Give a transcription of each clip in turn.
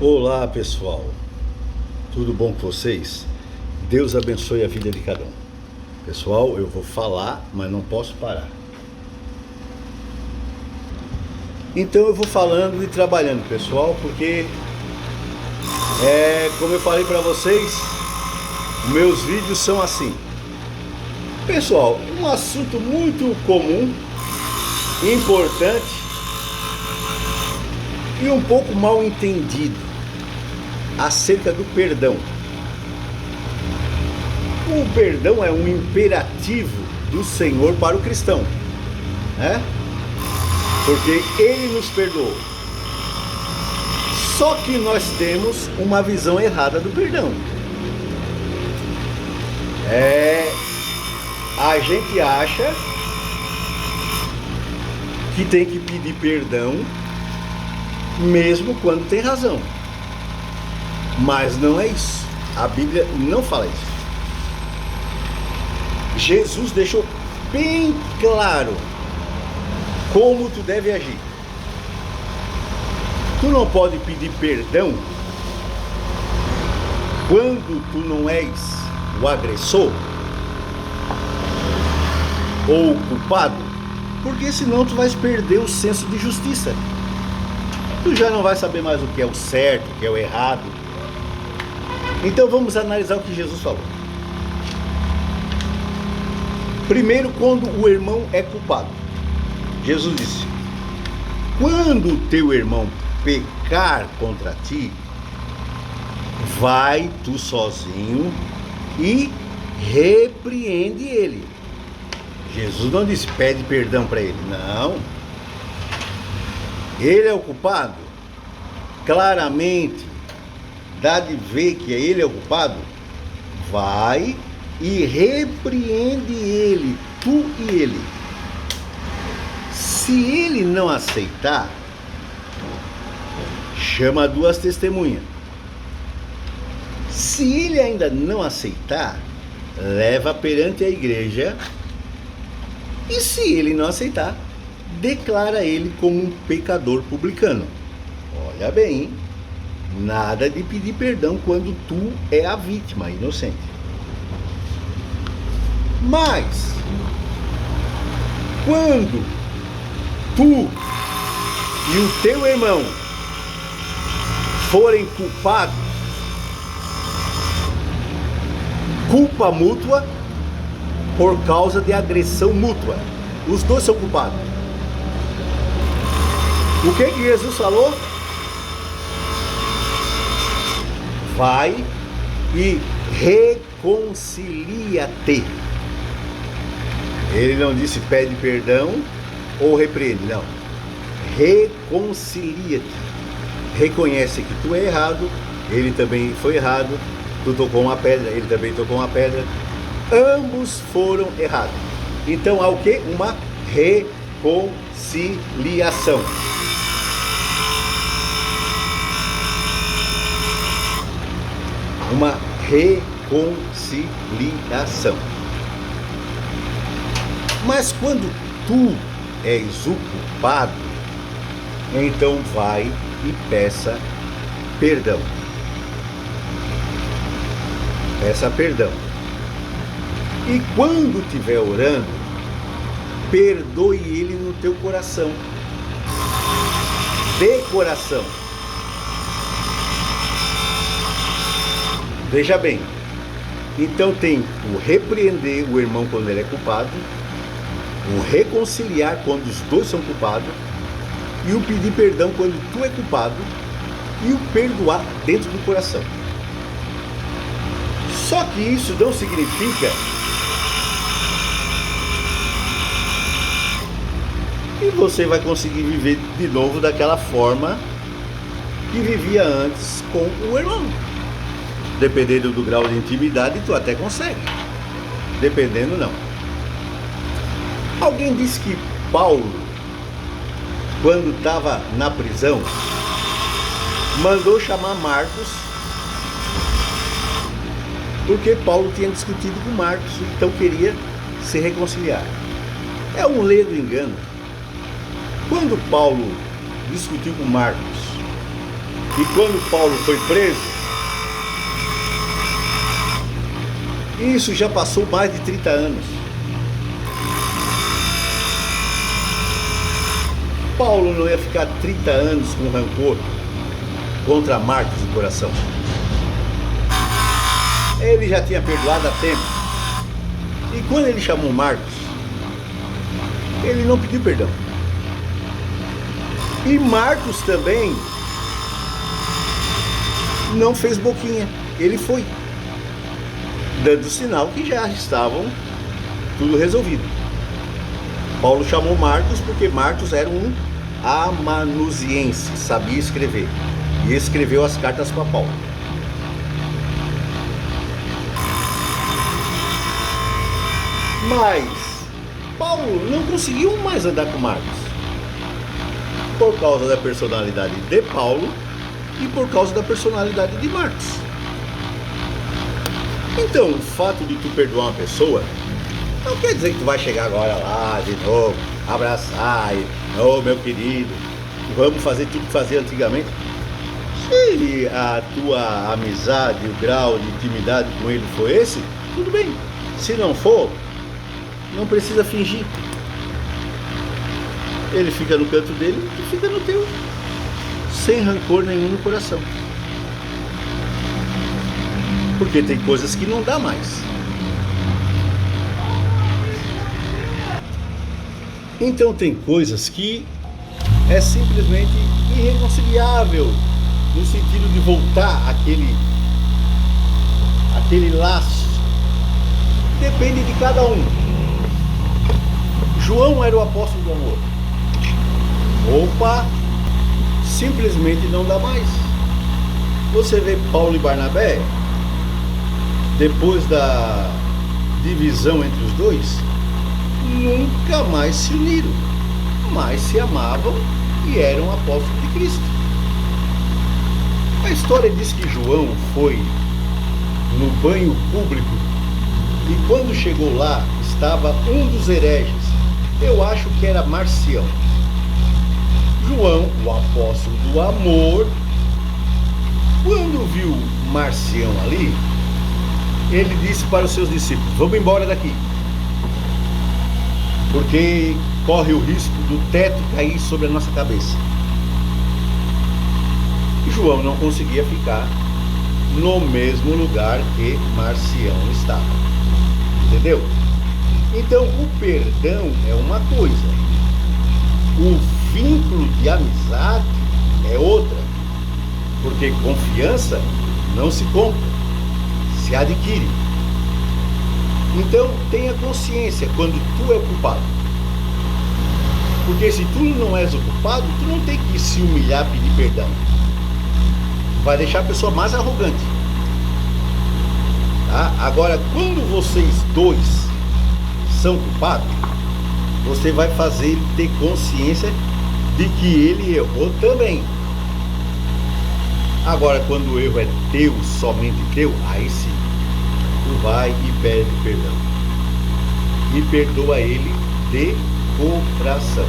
Olá pessoal, tudo bom com vocês? Deus abençoe a vida de cada um. Pessoal, eu vou falar, mas não posso parar. Então eu vou falando e trabalhando, pessoal, porque como eu falei para vocês, meus vídeos são assim. Pessoal, um assunto muito comum, importante e um pouco mal entendido acerca do perdão. O perdão é um imperativo do Senhor para o cristão, né? Porque Ele nos perdoou. Só que nós temos uma visão errada do perdão. A gente acha que tem que pedir perdão mesmo quando tem razão. Mas não é isso. A Bíblia não fala isso. Jesus deixou bem claro como tu deve agir. Tu não pode pedir perdão quando tu não és o agressor ou o culpado, porque senão tu vais perder o senso de justiça. Tu já não vai saber mais o que é o certo, o que é o errado. Então vamos analisar o que Jesus falou. Primeiro, quando o irmão é culpado. Jesus disse: quando o teu irmão pecar contra ti, vai tu sozinho e repreende ele. Jesus não disse pede perdão para ele, não. Ele é o culpado, claramente dá de ver que ele é o culpado, vai e repreende ele, tu e ele. Se ele não aceitar, chama duas testemunhas. Se ele ainda não aceitar, leva perante a igreja. E se ele não aceitar, declara ele como um pecador publicano. Olha bem, hein? Nada de pedir perdão quando tu é a vítima, inocente. Mas, quando tu e o teu irmão forem culpados, culpa mútua por causa de agressão mútua, os dois são culpados. O que Jesus falou? Vai e reconcilia-te. Ele não disse pede perdão ou repreende, não. Reconcilia-te. Reconhece que tu é errado, ele também foi errado. Tu tocou uma pedra, ele também tocou uma pedra. Ambos foram errados. Então há o que? Uma reconciliação. Uma reconciliação. Mas quando tu és o culpado, então vai e peça perdão. Peça perdão. E quando estiver orando, perdoe ele no teu coração. De coração. Veja bem, então tem o repreender o irmão quando ele é culpado, o reconciliar quando os dois são culpados, e o pedir perdão quando tu é culpado, e o perdoar dentro do coração. Só que isso não significa que você vai conseguir viver de novo daquela forma que vivia antes com o irmão. Dependendo do grau de intimidade, tu até consegue. Dependendo, não. Alguém disse que Paulo, quando estava na prisão, mandou chamar Marcos, porque Paulo tinha discutido com Marcos, então queria se reconciliar. É um ledo engano. Quando Paulo discutiu com Marcos E quando Paulo foi preso, isso já passou mais de 30 anos. Paulo não ia ficar 30 anos com rancor contra Marcos no coração. Ele já tinha perdoado há tempo. E quando ele chamou Marcos, ele não pediu perdão. E Marcos também não fez boquinha. Ele foi, dando sinal que já estavam tudo resolvido. Paulo chamou Marcos porque Marcos era um amanuense, sabia escrever. E escreveu as cartas para Paulo. Mas Paulo não conseguiu mais andar com Marcos, por causa da personalidade de Paulo e por causa da personalidade de Marcos. Então, o fato de tu perdoar uma pessoa não quer dizer que tu vai chegar agora lá de novo, abraçar e, oh meu querido, vamos fazer tudo que fazia antigamente. Se a tua amizade, o grau de intimidade com ele for esse, tudo bem. Se não for, não precisa fingir. Ele fica no canto dele e tu fica no teu, sem rancor nenhum no coração. Porque tem coisas que não dá mais. Então tem coisas que é simplesmente irreconciliável, no sentido de voltar aquele laço. Depende de cada um. João era o apóstolo do amor. Opa, simplesmente não dá mais. Você vê Paulo e Barnabé, depois da divisão entre os dois, nunca mais se uniram, mas se amavam e eram apóstolos de Cristo. A história diz que João foi no banho público e quando chegou lá estava um dos hereges, eu acho que era Marcião. João, o apóstolo do amor, quando viu Marcião ali, ele disse para os seus discípulos: vamos embora daqui, porque corre o risco do teto cair sobre a nossa cabeça. E João não conseguia ficar no mesmo lugar que Marcião estava. Entendeu? Então o perdão é uma coisa, o vínculo de amizade é outra, porque confiança não se compra, se adquire. Então tenha consciência quando tu é o culpado, porque se tu não és o culpado, tu não tem que se humilhar, pedir perdão, vai deixar a pessoa mais arrogante, tá? Agora, quando vocês dois são culpados, você vai fazer ele ter consciência de que ele errou também. Agora, quando o erro é teu, somente teu, aí sim, tu vai e pede perdão. E perdoa ele de coração.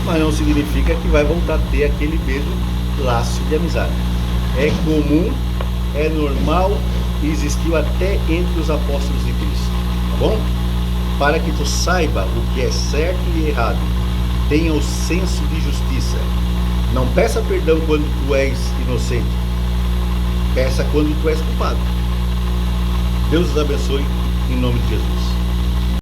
Mas não significa que vai voltar a ter aquele mesmo laço de amizade. É comum, é normal e existiu até entre os apóstolos de Cristo. Tá bom? Para que tu saiba o que é certo e errado, tenha o senso de justiça. Não peça perdão quando tu és inocente, peça quando tu és culpado. Deus os abençoe, em nome de Jesus.